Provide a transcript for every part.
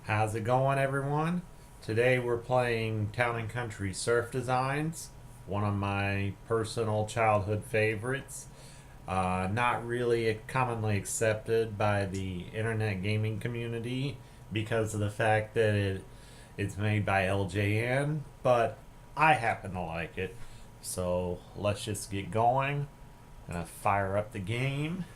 How's it going, everyone? Today we're playing Town and Country Surf Designs, one of my personal childhood favorites. Not really commonly accepted by the internet gaming community because of the fact that it's made by LJN, but I happen to like it. So let's just get going. Gonna fire up the game.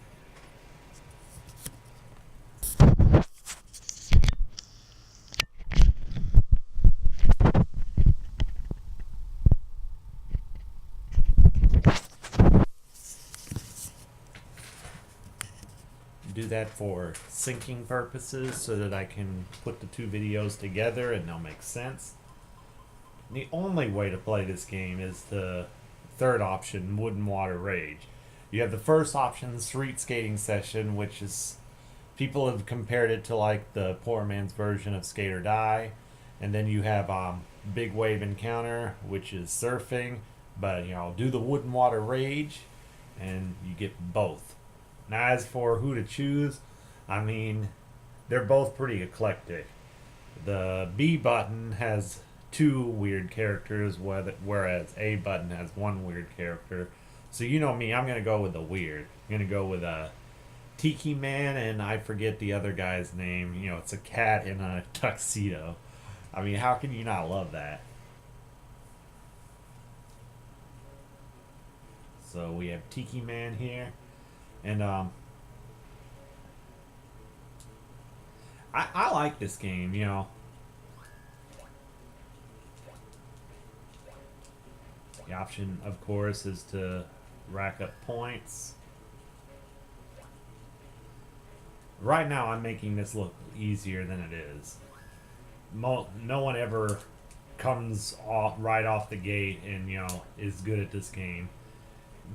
Do that for syncing purposes so that I can put the two videos together and they'll make sense. The only way to play this game is the third option, Wood and Water Rage. You have the first option, Street Skating Session, which is people have compared it to like the poor man's version of Skate or Die, and then you have Big Wave Encounter, which is surfing, but do the Wood and Water Rage, and you get both. Now, as for who to choose, I mean, they're both pretty eclectic. The B button has two weird characters, whereas A button has one weird character. So you know me, I'm gonna go with the weird. I'm gonna go with a Tiki Man, and I forget the other guy's name. It's a cat in a tuxedo. I mean, how can you not love that? So we have Tiki Man here, and I like this game. The option, of course, is to rack up points. Right now, I'm making this look easier than it is. No one ever comes off right off the gate and is good at this game.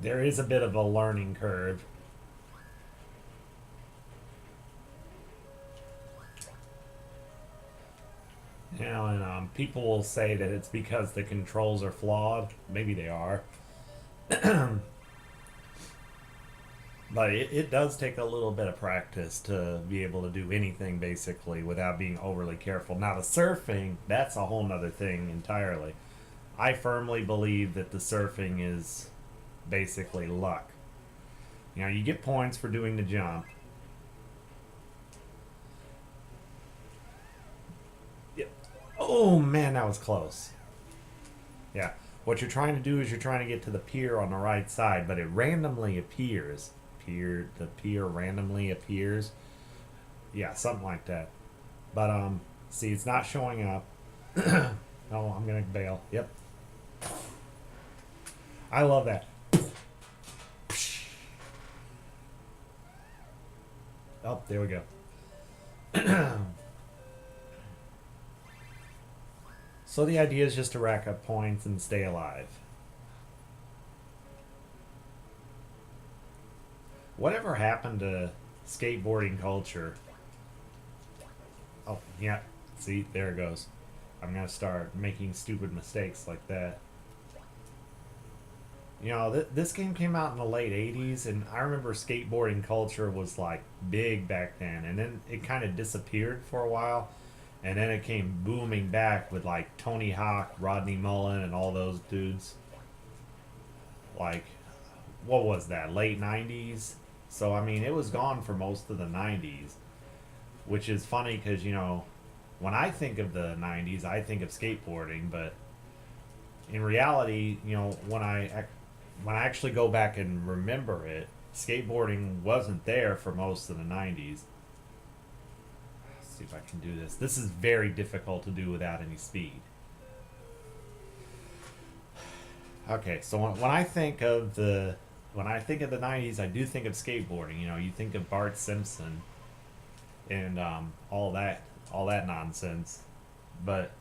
There is a bit of a learning curve. And people will say that it's because the controls are flawed. Maybe they are. But it does take a little bit of practice to be able to do anything basically without being overly careful. Now, the surfing, that's a whole nother thing entirely. I firmly believe that the surfing is basically luck. You get points for doing the jump. Yep. Oh man, that was close. Yeah. What you're trying to do is you're trying to get to the pier on the right side, but it randomly appears. The pier randomly appears. Yeah, something like that. But see, it's not showing up. Oh, I'm gonna bail. Yep. I love that. Oh, there we go. So the idea is just to rack up points and stay alive. Whatever happened to skateboarding culture? Oh, yeah. See, there it goes. I'm going to start making stupid mistakes like that. This game came out in the late 80s, and I remember skateboarding culture was like big back then, and then it kind of disappeared for a while, and then it came booming back with like Tony Hawk, Rodney Mullen, and all those dudes. Like, what was that, late 90s? So, I mean, it was gone for most of the 90s, which is funny because, when I think of the 90s, I think of skateboarding, but in reality, when I actually go back and remember it, skateboarding wasn't there for most of the 90s. Let's see if I can do this. This is very difficult to do without any speed. Okay, so when I think of the 90s, I do think of skateboarding. You think of Bart Simpson and all that nonsense. But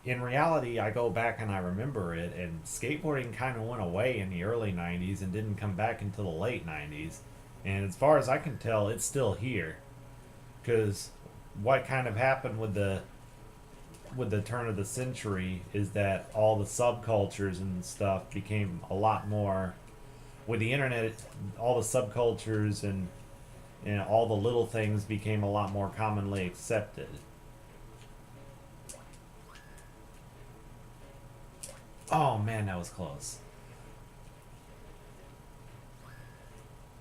in reality, I go back and I remember it, and skateboarding kind of went away in the early 90s and didn't come back until the late 90s. And as far as I can tell, it's still here. Because what kind of happened with the turn of the century is that all the subcultures and stuff became a lot more with the internet. All the subcultures and all the little things became a lot more commonly accepted. Oh man, that was close.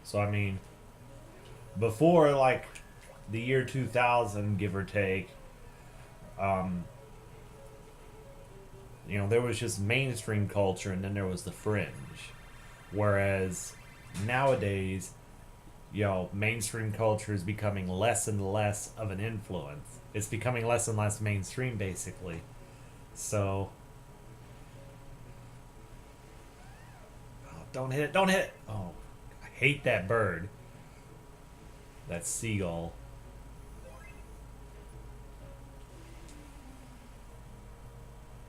So I mean, before like the year 2000, give or take, um, there was just mainstream culture, and then there was the fringe. Whereas nowadays, mainstream culture is becoming less and less of an influence. It's becoming less and less mainstream, basically. So, oh, don't hit it! Don't hit it! Oh, I hate that bird. That seagull.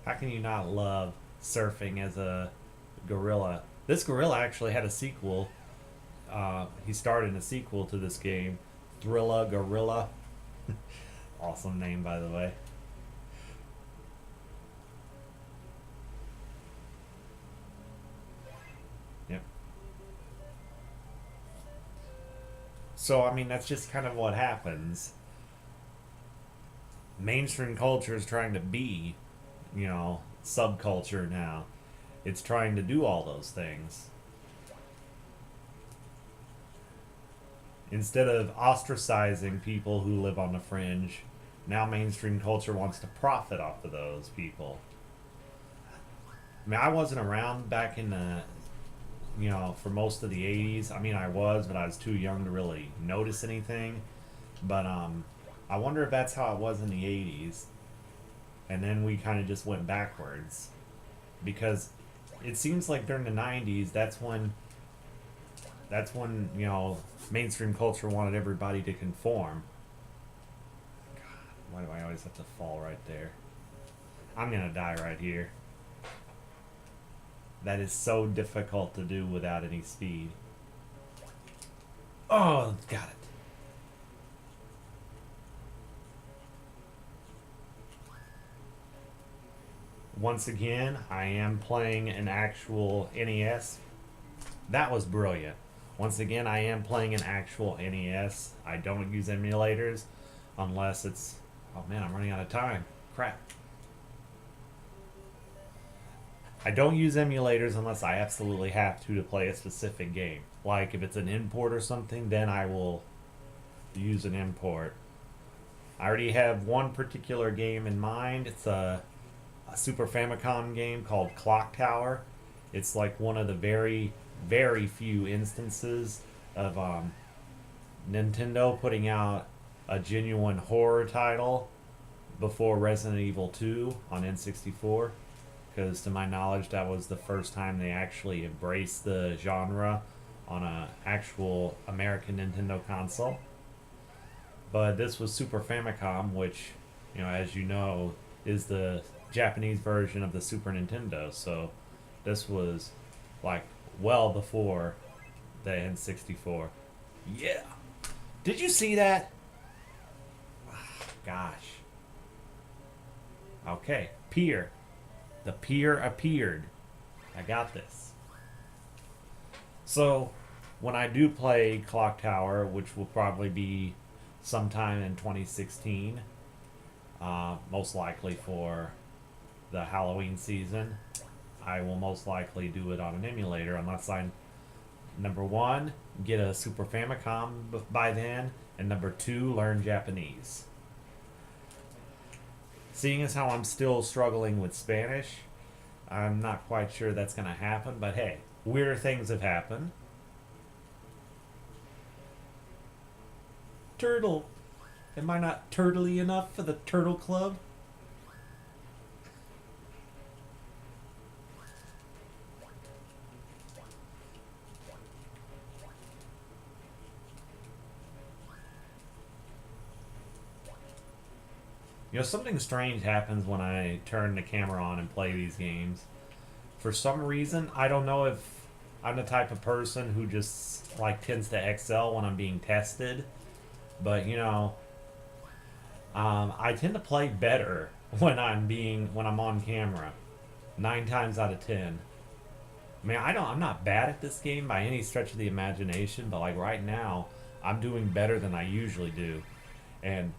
How can you not love surfing as a gorilla? This gorilla actually had a sequel. He starred in a sequel to this game, Thrilla Gorilla. Awesome name, by the way. Yep. So, I mean, that's just kind of what happens. Mainstream culture is trying to be, subculture now. It's trying to do all those things. Instead of ostracizing people who live on the fringe, now mainstream culture wants to profit off of those people. I mean, I wasn't around back in the, for most of the 80s. I mean, I was, but I was too young to really notice anything. But I wonder if that's how it was in the 80s. And then we kind of just went backwards. Because it seems like during the 90s, that's when mainstream culture wanted everybody to conform. God, why do I always have to fall right there? I'm gonna die right here. That is so difficult to do without any speed. Oh, got it. Once again, I am playing an actual NES. That was brilliant. Once again, I am playing an actual NES. I don't use emulators unless it's. Oh man, I'm running out of time. Crap. I don't use emulators unless I absolutely have to play a specific game. Like if it's an import or something, then I will use an import. I already have one particular game in mind. It's a Super Famicom game called Clock Tower. It's like one of the very, very few instances of Nintendo putting out a genuine horror title before Resident Evil 2 on N64. Because to my knowledge, that was the first time they actually embraced the genre on an actual American Nintendo console. But this was Super Famicom, which, as you know, is the Japanese version of the Super Nintendo. So this was like well before the N64. Yeah. Did you see that? Gosh. Okay. Pier. The pier appeared. I got this. So when I do play Clock Tower, which will probably be sometime in 2016, most likely for the Halloween season, I will most likely do it on an emulator unless I, number one, get a Super Famicom by then, and number two, learn Japanese. Seeing as how I'm still struggling with Spanish, I'm not quite sure that's going to happen, but hey, weirder things have happened. Turtle. Am I not turtly enough for the Turtle Club? Something strange happens when I turn the camera on and play these games. For some reason, I don't know if I'm the type of person who just like tends to excel when I'm being tested, but I tend to play better when I'm on camera. 9 times out of 10. I mean, I'm not bad at this game by any stretch of the imagination, but like right now, I'm doing better than I usually do, and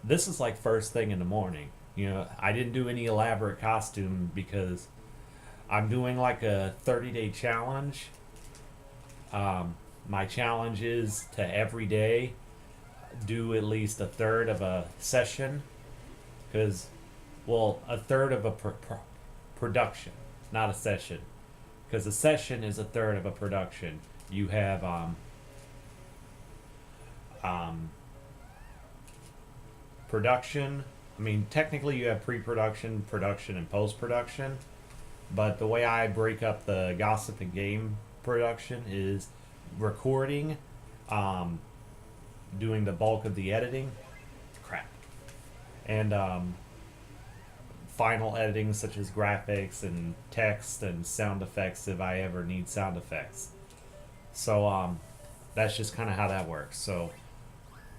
this is like first thing in the morning. I didn't do any elaborate costume because I'm doing like a 30-day challenge. My challenge is to every day do at least a third of a session, because, well, a third of a production, not a session, because a session is a third of a production. You have um, production. I mean, technically you have pre-production, production, and post-production. But the way I break up the gossip and game production is recording, um, doing the bulk of the editing, crap, and final editing such as graphics and text and sound effects if I ever need sound effects. So that's just kind of how that works. So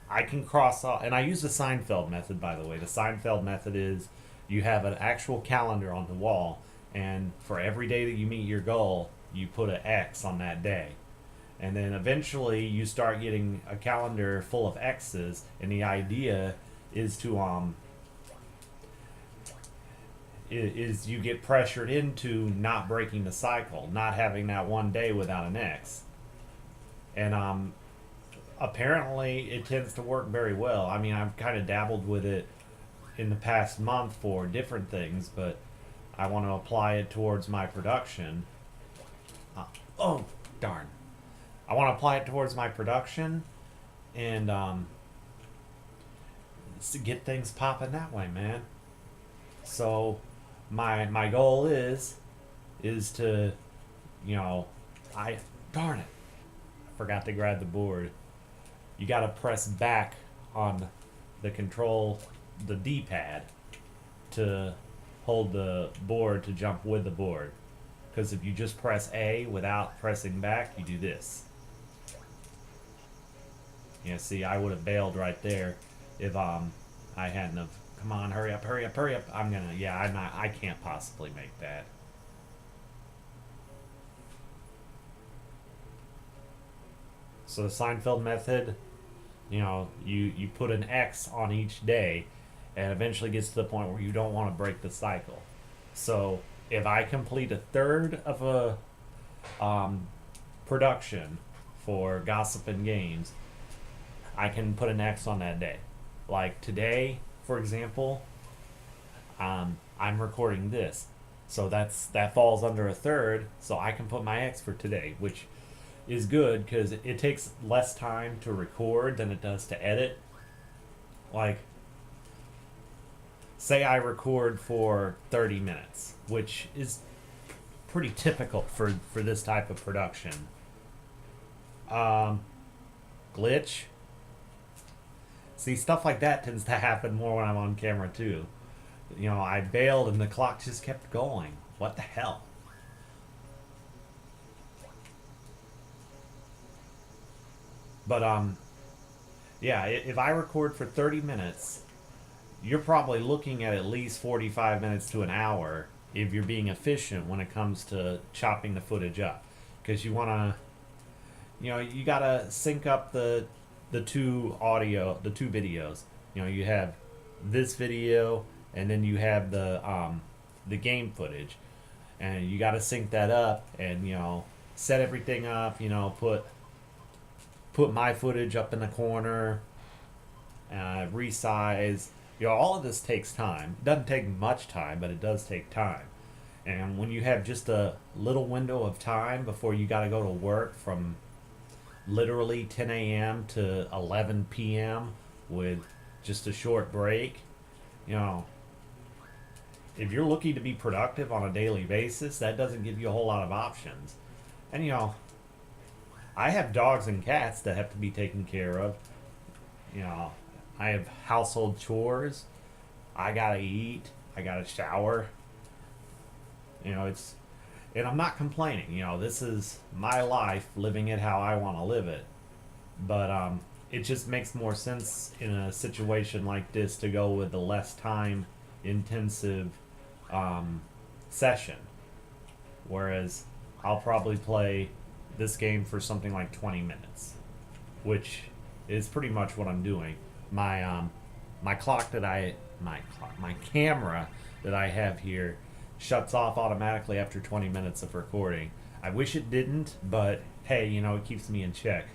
I can cross off, and I use the Seinfeld method, by the way. The Seinfeld method is you have an actual calendar on the wall, and for every day that you meet your goal, you put an X on that day. And then eventually you start getting a calendar full of X's, and the idea is to is you get pressured into not breaking the cycle, not having that one day without an X. And apparently it tends to work very well. I mean, I've kind of dabbled with it in the past month for different things, but I want to apply it towards my production. Oh, darn. I want to apply it towards my production and to get things popping that way, man. So my goal is to, you know, darn it, I forgot to grab the board. You got to press back on the control, the D-pad, to hold the board to jump with the board. Because if you just press A without pressing back, you do this. Yeah, see, I would have bailed right there if I hadn't have. Come on, hurry up, hurry up, hurry up. I can't possibly make that. So the Seinfeld method, you put an X on each day, and eventually gets to the point where you don't want to break the cycle. So if I complete a third of a production for Gossip and Games, I can put an X on that day. Like today, for example, I'm recording this, so that falls under a third. So I can put my X for today, which is good because it takes less time to record than it does to edit. Like, say I record for 30 minutes, which is pretty typical for this type of production. Glitch. See, stuff like that tends to happen more when I'm on camera too. I bailed and the clock just kept going. What the hell? But yeah, if I record for 30 minutes, you're probably looking at least 45 minutes to an hour if you're being efficient when it comes to chopping the footage up. Because you want to, you got to sync up the two videos. You have this video and then you have the game footage. And you got to sync that up and, set everything up, put my footage up in the corner, resize. All of this takes time. It doesn't take much time, but it does take time. And when you have just a little window of time before you got to go to work from literally 10 a.m. to 11 p.m. with just a short break, if you're looking to be productive on a daily basis, that doesn't give you a whole lot of options. And, I have dogs and cats that have to be taken care of. I have household chores. I gotta eat. I gotta shower. And I'm not complaining. This is my life, living it how I want to live it. But it just makes more sense in a situation like this to go with the less time intensive session. Whereas I'll probably play this game for something like 20 minutes, which is pretty much what I'm doing. My camera that I have here shuts off automatically after 20 minutes of recording. I wish it didn't, but hey, it keeps me in check.